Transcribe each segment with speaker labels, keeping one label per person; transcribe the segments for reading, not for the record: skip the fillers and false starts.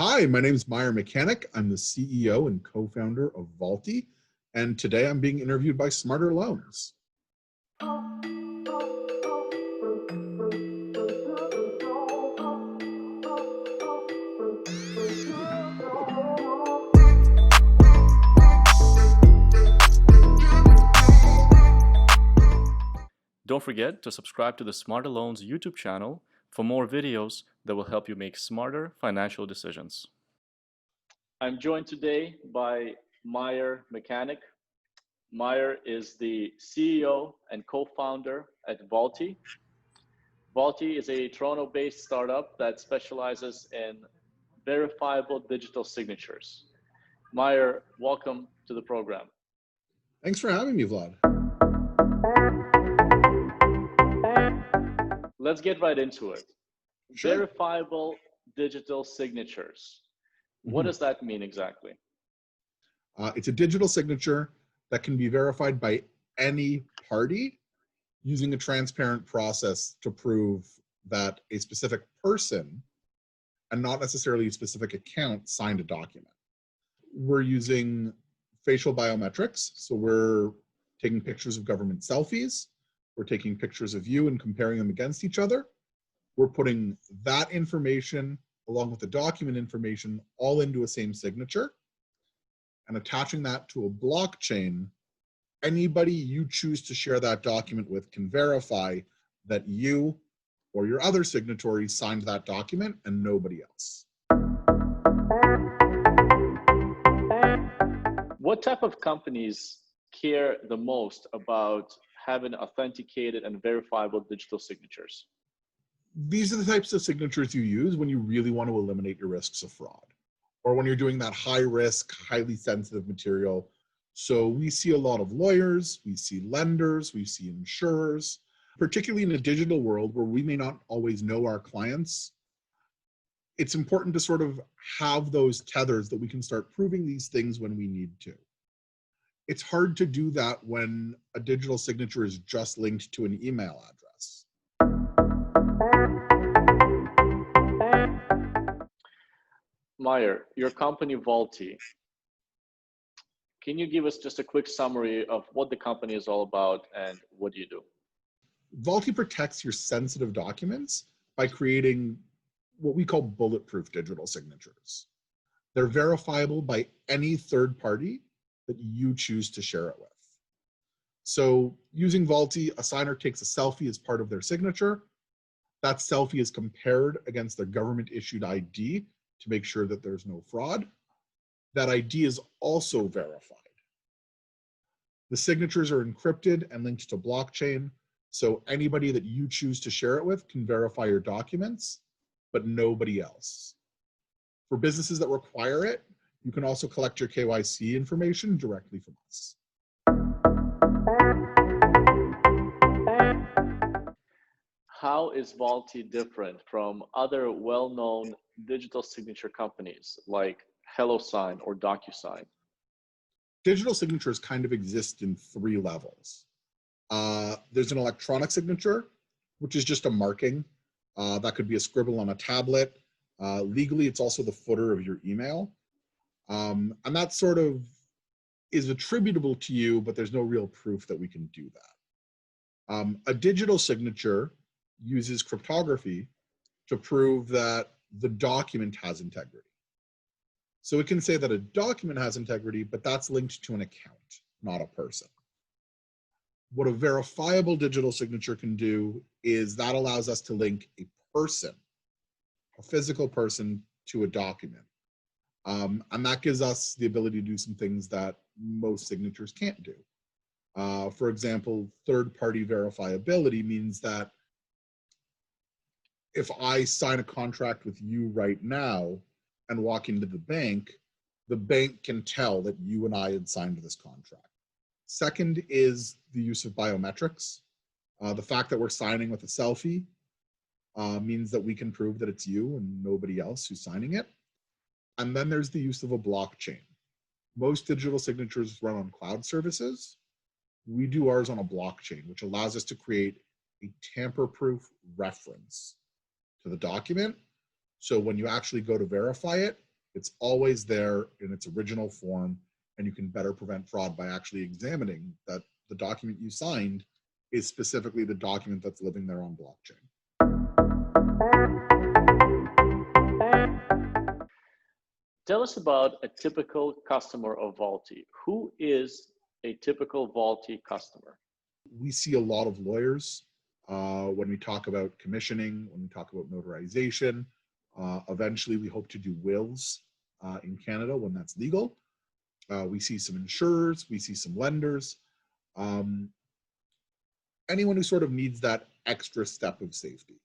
Speaker 1: Hi, my name is Meyer Mechanic. I'm the CEO and co-founder of Vaultie, and today I'm being interviewed by Smarter Loans.
Speaker 2: Don't forget to subscribe to the Smarter Loans YouTube channel for more videos that will help you make smarter financial decisions. I'm joined today by Meyer Mechanic. Meyer is the CEO and co-founder at Vaultie. Vaultie is a Toronto-based startup that specializes in verifiable digital signatures. Meyer, welcome to the program.
Speaker 1: Thanks for having me, Vlad.
Speaker 2: Let's get right into it.
Speaker 1: Sure.
Speaker 2: Verifiable digital signatures. What does that mean exactly?
Speaker 1: It's a digital signature that can be verified by any party using a transparent process to prove that a specific person and not necessarily a specific account signed a document. We're using facial biometrics, so we're taking pictures of government selfies. We're taking pictures of you and comparing them against each other. We're putting that information along with the document information all into a same signature and attaching that to a blockchain. Anybody you choose to share that document with can verify that you or your other signatory signed that document and nobody else.
Speaker 2: What type of companies care the most about having authenticated and verifiable digital signatures?
Speaker 1: These are the types of signatures you use when you really want to eliminate your risks of fraud, or when you're doing that high risk, highly sensitive material. So we see a lot of lawyers, we see lenders, we see insurers, particularly in a digital world where we may not always know our clients. It's important to sort of have those tethers that we can start proving these things when we need to. It's hard to do that when a digital signature is just linked to an email address.
Speaker 2: Meyer, your company Vaultie, can you give us just a quick summary of what the company is all about and what do you do?
Speaker 1: Vaultie protects your sensitive documents by creating what we call bulletproof digital signatures. They're verifiable by any third party that you choose to share it with. So using Vaultie, a signer takes a selfie as part of their signature. That selfie is compared against their government-issued ID to make sure that there's no fraud. That ID is also verified. The signatures are encrypted and linked to blockchain, so anybody that you choose to share it with can verify your documents, but nobody else. For businesses that require it, you can also collect your KYC information directly from us.
Speaker 2: How is Vaultie different from other well-known digital signature companies like HelloSign or DocuSign?
Speaker 1: Digital signatures kind of exist in three levels. There's an electronic signature, which is just a marking. That could be a scribble on a tablet. Legally, it's also the footer of your email. And that sort of is attributable to you, but there's no real proof that we can do that. A digital signature uses cryptography to prove that the document has integrity. So it can say that a document has integrity, but that's linked to an account, not a person. What a verifiable digital signature can do is that allows us to link a person, a physical person, to a document. And that gives us the ability to do some things that most signatures can't do. For example, third-party verifiability means that if I sign a contract with you right now and walk into the bank can tell that you and I had signed this contract. Second is the use of biometrics. The fact that we're signing with a selfie means that we can prove that it's you and nobody else who's signing it. And then there's the use of a blockchain. Most digital signatures run on cloud services. We do ours on a blockchain, which allows us to create a tamper-proof reference to the document. So when you actually go to verify it, It's always there in its original form, and you can better prevent fraud by actually examining that the document you signed is specifically the document that's living there on blockchain.
Speaker 2: Tell us about a typical customer of Vaultie. Who is a typical Vaultie customer?
Speaker 1: We see a lot of lawyers when we talk about commissioning, when we talk about notarization. Eventually, we hope to do wills in Canada when that's legal. We see some insurers, we see some lenders. Anyone who sort of needs that extra step of safety.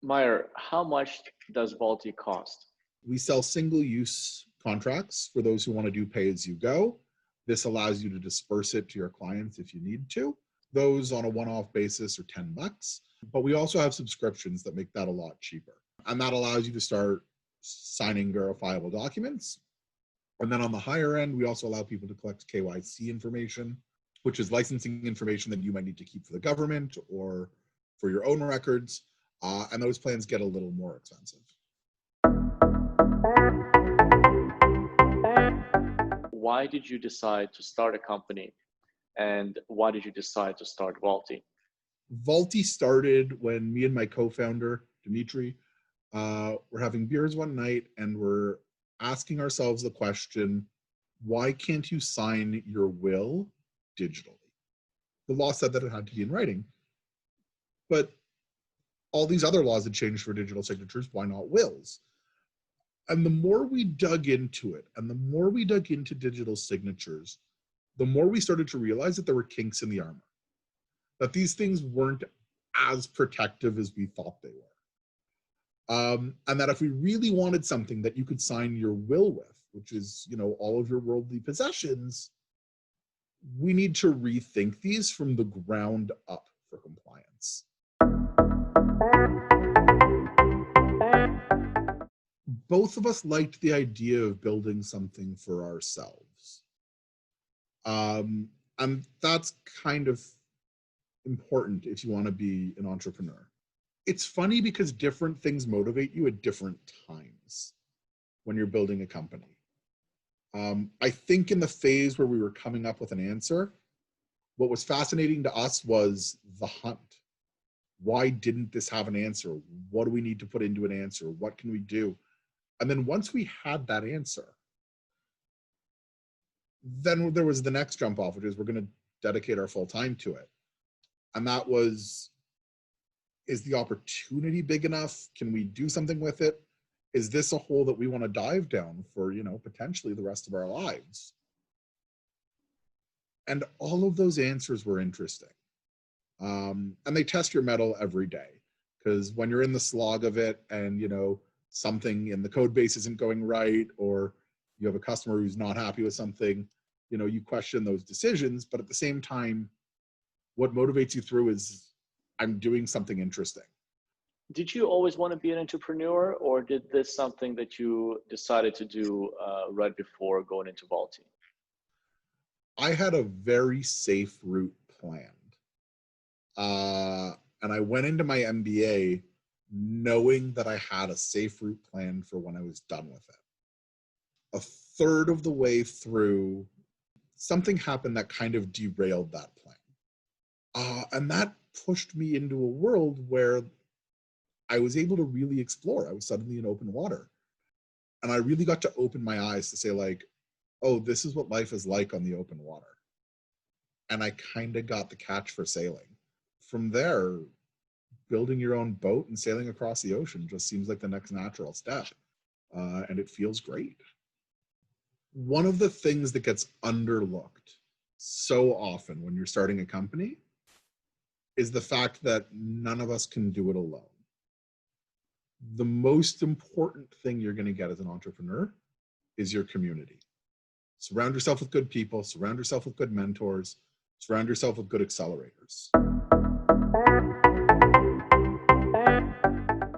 Speaker 2: Meyer, how much does Vaultie cost?
Speaker 1: We sell single-use contracts for those who want to do pay-as-you-go. This allows you to disperse it to your clients if you need to. Those on a one-off basis are $10, but we also have subscriptions that make that a lot cheaper. And that allows you to start signing verifiable documents. And then on the higher end, we also allow people to collect KYC information, which is licensing information that you might need to keep for the government or for your own records. And those plans get a little more expensive.
Speaker 2: Why did you decide to start a company, and why did you decide to start Vaultie?
Speaker 1: Vaultie started when me and my co-founder, Dimitri, were having beers one night and we're asking ourselves the question, why can't you sign your will digitally? The law said that it had to be in writing, but all these other laws had changed for digital signatures. Why not wills? And the more we dug into it, and the more we dug into digital signatures, the more we started to realize that there were kinks in the armor, that these things weren't as protective as we thought they were. And that if we really wanted something that you could sign your will with, which is, all of your worldly possessions, we need to rethink these from the ground up for compliance. Both of us liked the idea of building something for ourselves. And that's kind of important if you want to be an entrepreneur. It's funny because different things motivate you at different times when you're building a company. I think in the phase where we were coming up with an answer, what was fascinating to us was the hunt. Why didn't this have an answer? What do we need to put into an answer? What can we do? And then once we had that answer, then there was the next jump off, which is we're going to dedicate our full time to it. And that was, is the opportunity big enough? Can we do something with it? Is this a hole that we want to dive down for, potentially the rest of our lives? And all of those answers were interesting. And they test your mettle every day, because when you're in the slog of it and, something in the code base isn't going right, or you have a customer who's not happy with something, you question those decisions. But at the same time, what motivates you through is I'm doing something interesting.
Speaker 2: Did you always want to be an entrepreneur, or did this something that you decided to do right before going into Vaultie?
Speaker 1: I had a very safe route planned. And I went into my MBA knowing that I had a safe route planned for when I was done with it. A third of the way through, something happened that kind of derailed that plan. And that pushed me into a world where I was able to really explore. I was suddenly in open water. And I really got to open my eyes to say, oh, this is what life is like on the open water. And I kind of got the catch for sailing. From there, building your own boat and sailing across the ocean just seems like the next natural step. And it feels great. One of the things that gets underlooked so often when you're starting a company is the fact that none of us can do it alone. The most important thing you're going to get as an entrepreneur is your community. Surround yourself with good people, surround yourself with good mentors, surround yourself with good accelerators.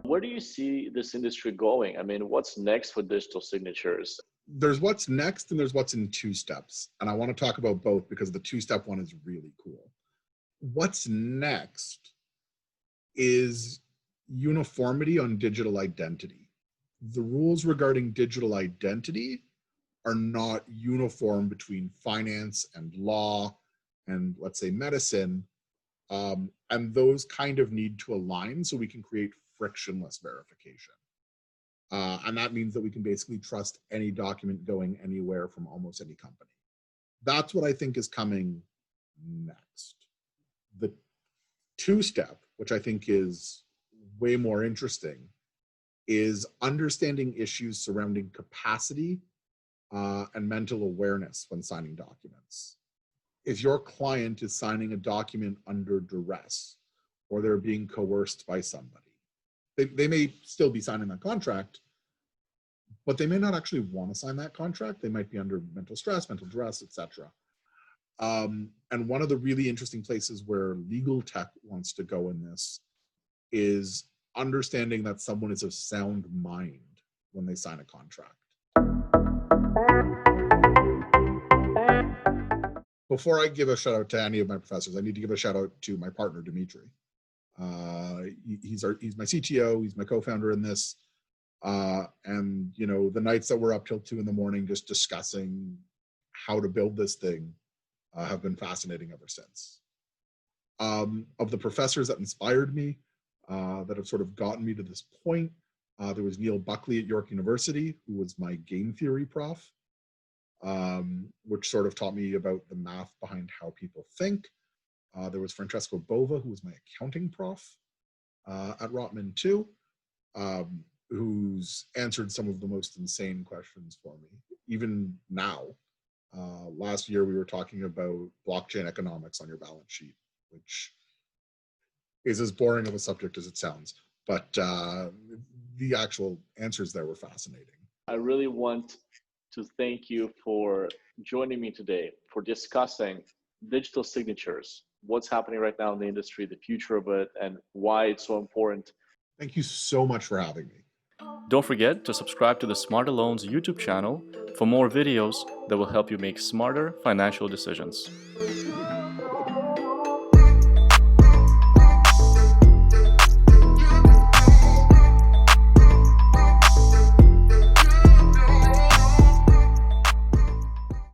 Speaker 2: Where do you see this industry going? I mean, what's next for digital signatures?
Speaker 1: There's what's next and there's what's in two steps. And I want to talk about both because the two-step one is really cool. What's next is uniformity on digital identity. The rules regarding digital identity are not uniform between finance and law and, let's say, medicine. And those kind of need to align so we can create frictionless verification. And that means that we can basically trust any document going anywhere from almost any company. That's what I think is coming next. The two-step, which I think is way more interesting, is understanding issues surrounding capacity and mental awareness when signing documents. If your client is signing a document under duress or they're being coerced by somebody, they may still be signing that contract, but they may not actually want to sign that contract. They might be under mental stress, mental duress, etc. And one of the really interesting places where legal tech wants to go in this is understanding that someone is of sound mind when they sign a contract. Before I give a shout out to any of my professors, I need to give a shout out to my partner, Dimitri. He's my CTO, he's my co-founder in this. And the nights that we're up till 2 a.m. just discussing how to build this thing have been fascinating ever since. Of the professors that inspired me, that have sort of gotten me to this point, there was Neil Buckley at York University, who was my game theory prof, which sort of taught me about the math behind how people think. There was Francesco Bova, who was my accounting prof at Rotman too, who's answered some of the most insane questions for me, even now. Last year, we were talking about blockchain economics on your balance sheet, which is as boring of a subject as it sounds, but the actual answers there were fascinating.
Speaker 2: I really want to thank you for joining me today, for discussing digital signatures, what's happening right now in the industry, the future of it, and why it's so important.
Speaker 1: Thank you so much for having me.
Speaker 2: Don't forget to subscribe to the Smarter Loans YouTube channel for more videos that will help you make smarter financial decisions.